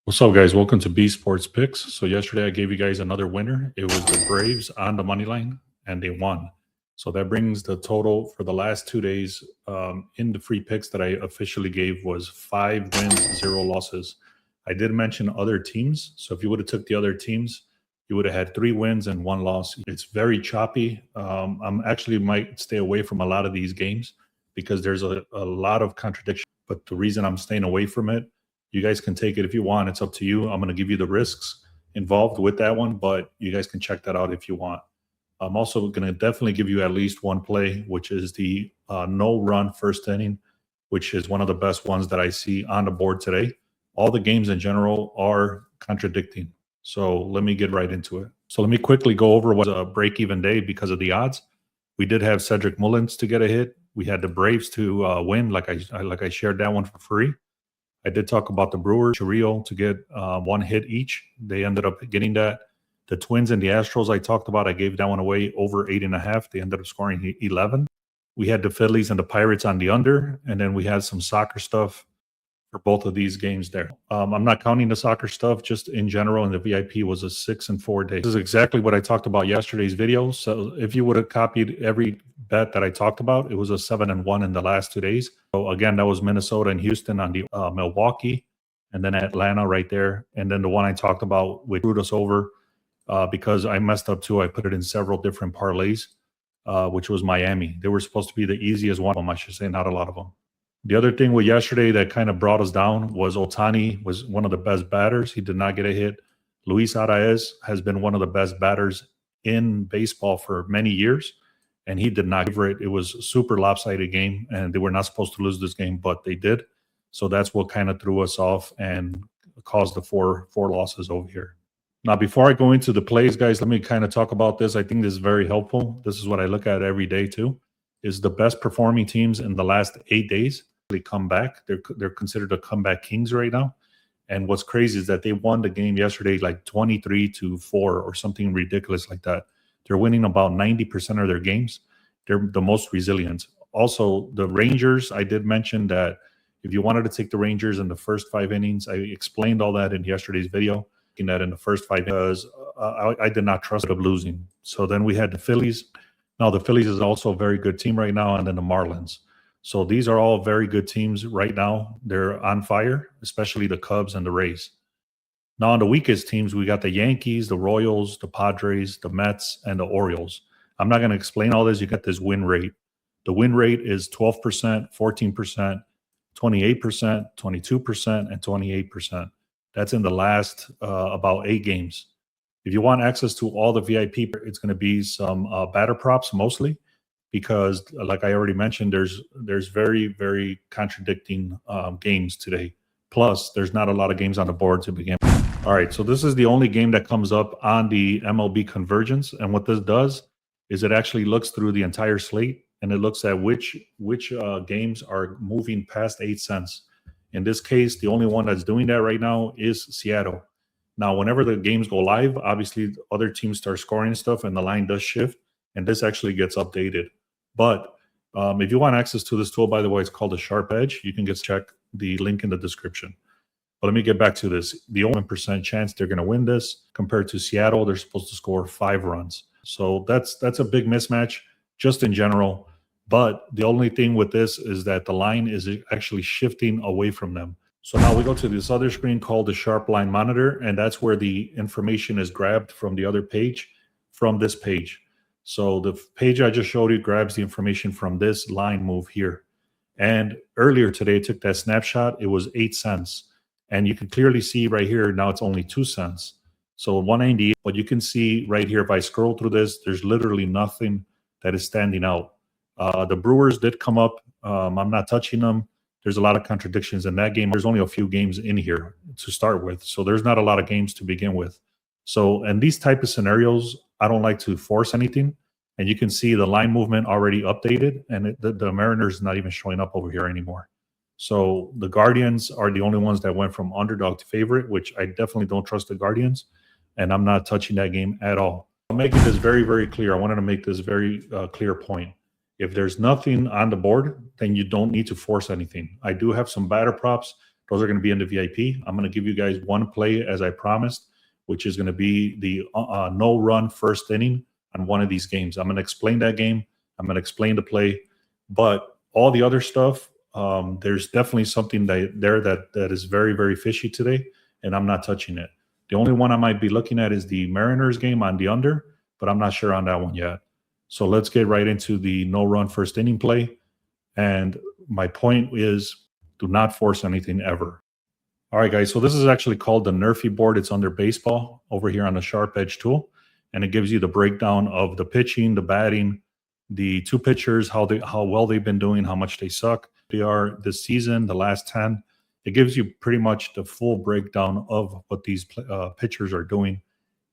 What's up, guys? Welcome to B Sports Picks. So yesterday I gave you guys another winner. It was the Braves on the money line, and they won. So that brings the total for the last 2 days in the free picks that I officially gave was 5 wins, 0 losses. I did mention other teams. So if you would have took the other teams, you would have had 3 wins and 1 loss. It's very choppy. I'm actually might stay away from a lot of these games because there's a lot of contradiction. But the reason I'm staying away from it, you guys can take it if you want. It's up to you. I'm going to give you the risks involved with that one, but you guys can check that out if you want. I'm also going to definitely give you at least one play, which is the no-run first inning, which is one of the best ones that I see on the board today. All the games in general are contradicting. So let me get right into it. So let me quickly go over what's a break-even day because of the odds. We did have Cedric Mullins to get a hit. We had the Braves to win, like I shared that one for free. I did talk about the Brewers, Chiriot to get 1 hit each. They ended up getting that. The Twins and the Astros I talked about, I gave that one away over 8.5. They ended up scoring 11. We had the Phillies and the Pirates on the under, and then we had some soccer stuff for both of these games there. I'm not counting the soccer stuff, just in general, and the VIP was a 6 and 4 day. This is exactly what I talked about yesterday's video. So if you would have copied every bet that I talked about, it was a 7 and 1 in the last 2 days. So again, that was Minnesota and Houston on the Milwaukee, and then Atlanta right there. And then the one I talked about which screwed us over because I messed up too. I put it in several different parlays, which was Miami. They were supposed to be the easiest one of them, I should say, not a lot of them. The other thing with yesterday that kind of brought us down was Ohtani was one of the best batters. He did not get a hit. Luis Arias has been one of the best batters in baseball for many years, and he did not give it. It was a super lopsided game, and they were not supposed to lose this game, but they did. So that's what kind of threw us off and caused the four losses over here. Now, before I go into the plays, guys, let me kind of talk about this. I think this is very helpful. This is what I look at every day too, is the best performing teams in the last 8 days. They come back. They're considered the comeback kings right now. And what's crazy is that they won the game yesterday like 23-4 or something ridiculous like that. They're winning about 90% of their games. They're the most resilient. Also, the Rangers, I did mention that if you wanted to take the Rangers in the first 5 innings, I explained all that in yesterday's video. That in the first 5 because I did not trust it of losing. So then we had the Phillies. Now the Phillies is also a very good team right now, and then the Marlins. So these are all very good teams right now. They're on fire, especially the Cubs and the Rays. Now on the weakest teams, we got the Yankees, the Royals, the Padres, the Mets, and the Orioles. I'm not going to explain all this. You got this win rate. The win rate is 12%, 14%, 28%, 22%, and 28%. That's in the last about 8 games. If you want access to all the VIP, it's going to be some batter props mostly, because like I already mentioned, there's very, very contradicting games today. Plus, there's not a lot of games on the board to begin with. All right, so this is the only game that comes up on the MLB convergence. And what this does is it actually looks through the entire slate, and it looks at which games are moving past 8 cents. In this case, the only one that's doing that right now is Seattle. Now, whenever the games go live, obviously other teams start scoring stuff and the line does shift, and this actually gets updated. But if you want access to this tool, by the way, it's called a Sharp Edge. You can just check the link in the description. But let me get back to this. The 1% chance they're going to win this compared to Seattle, they're supposed to score 5 runs. So that's a big mismatch just in general. But the only thing with this is that the line is actually shifting away from them. So now we go to this other screen called the Sharp Line Monitor, and that's where the information is grabbed from the other page, from this page. So the page I just showed you grabs the information from this line move here. And earlier today, I took that snapshot. It was 8 cents. And you can clearly see right here, now it's only 2 cents. So 198, but you can see right here, if I scroll through this, there's literally nothing that is standing out. The Brewers did come up. I'm not touching them. There's a lot of contradictions in that game. There's only a few games in here to start with. So there's not a lot of games to begin with. So in these type of scenarios, I don't like to force anything. And you can see the line movement already updated, and the Mariners not even showing up over here anymore. So the Guardians are the only ones that went from underdog to favorite, which I definitely don't trust the Guardians. And I'm not touching that game at all. I'm making this very, very clear. I wanted to make this very clear point. If there's nothing on the board, then you don't need to force anything. I do have some batter props Those are going to be in the VIP. I'm going to give you guys one play as I promised, which is going to be the no-run first inning on one of these games. I'm going to explain that game. I'm going to explain the play. But all the other stuff, there's definitely something that is very, very fishy today, and I'm not touching it. The only one I might be looking at is the Mariners game on the under, but I'm not sure on that one yet. So let's get right into the no-run first inning play. And my point is, do not force anything ever. All right, guys. So this is actually called the NRFI board. It's under baseball over here on the Sharp Edge tool, and it gives you the breakdown of the pitching, the batting, the two pitchers, how well they've been doing, how much they suck. They are this season, the last 10. It gives you pretty much the full breakdown of what these pitchers are doing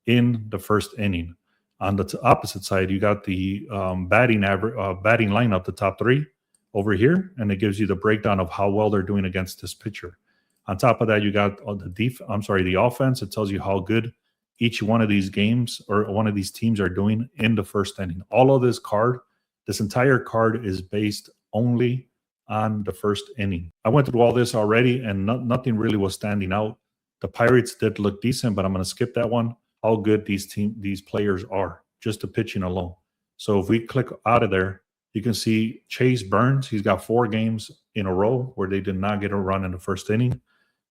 in the first inning. On the opposite side, you got the batting lineup, the top three over here, and it gives you the breakdown of how well they're doing against this pitcher. On top of that, you got the offense. It tells you how good each one of these games or one of these teams are doing in the first inning. All of this entire card is based only on the first inning. I went through all this already, and nothing really was standing out. The Pirates did look decent, but I'm going to skip that one. How good these players are, just the pitching alone. So if we click out of there, you can see Chase Burns. He's got 4 games in a row where they did not get a run in the first inning.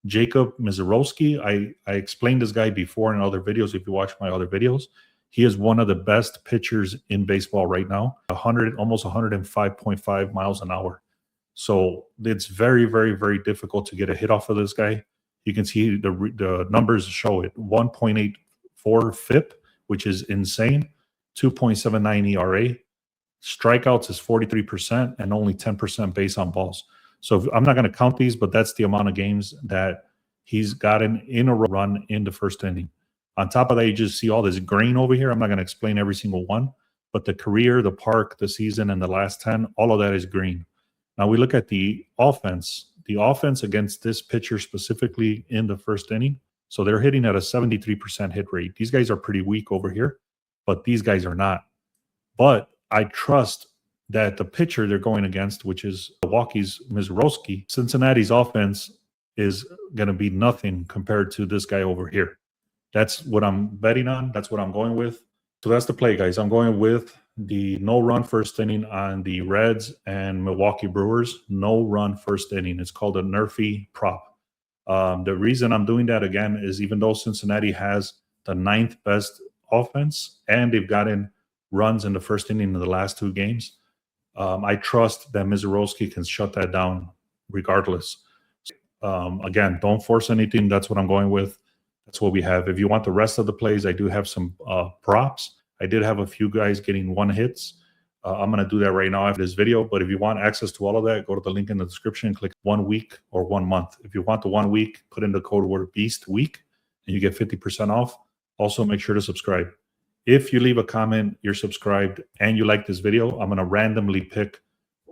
Jacob Mizorowski, I explained this guy before in other videos. If you watch my other videos, he is one of the best pitchers in baseball right now. Almost 105.5 miles an hour. So it's very, very, very difficult to get a hit off of this guy. You can see the numbers show it. 1.84 FIP, which is insane. 2.79 ERA. Strikeouts is 43% and only 10% base on balls. So I'm not going to count these, but that's the amount of games that he's gotten in a run in the first inning. On top of that, you just see all this green over here. I'm not going to explain every single one, but the career, the park, the season, and the last 10, all of that is green. Now we look at the offense. The offense against this pitcher specifically in the first inning. So they're hitting at a 73% hit rate. These guys are pretty weak over here, but these guys are not. But I trust that the pitcher they're going against, which is Milwaukee's Mizorowski, Cincinnati's offense is going to be nothing compared to this guy over here. That's what I'm betting on. That's what I'm going with. So that's the play, guys. I'm going with the no-run first inning on the Reds and Milwaukee Brewers. No-run first inning. It's called a NRFI prop. The reason I'm doing that, again, is even though Cincinnati has the 9th best offense and they've gotten runs in the first inning in the last 2 games, I trust that Mizorowski can shut that down regardless. Again, don't force anything. That's what I'm going with. That's what we have. If you want the rest of the plays, I do have some props. I did have a few guys getting 1 hits. I'm going to do that right now after this video. But if you want access to all of that, go to the link in the description, click 1 week or 1 month. If you want the 1 week, put in the code word BEAST-WEEK, and you get 50% off. Also, make sure to subscribe. If you leave a comment, you're subscribed, and you like this video, I'm going to randomly pick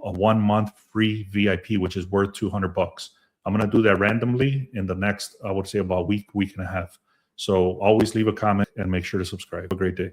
a 1 month free VIP, which is worth $200. I'm going to do that randomly in the next, I would say, about week and a half. So always leave a comment and make sure to subscribe. Have a great day.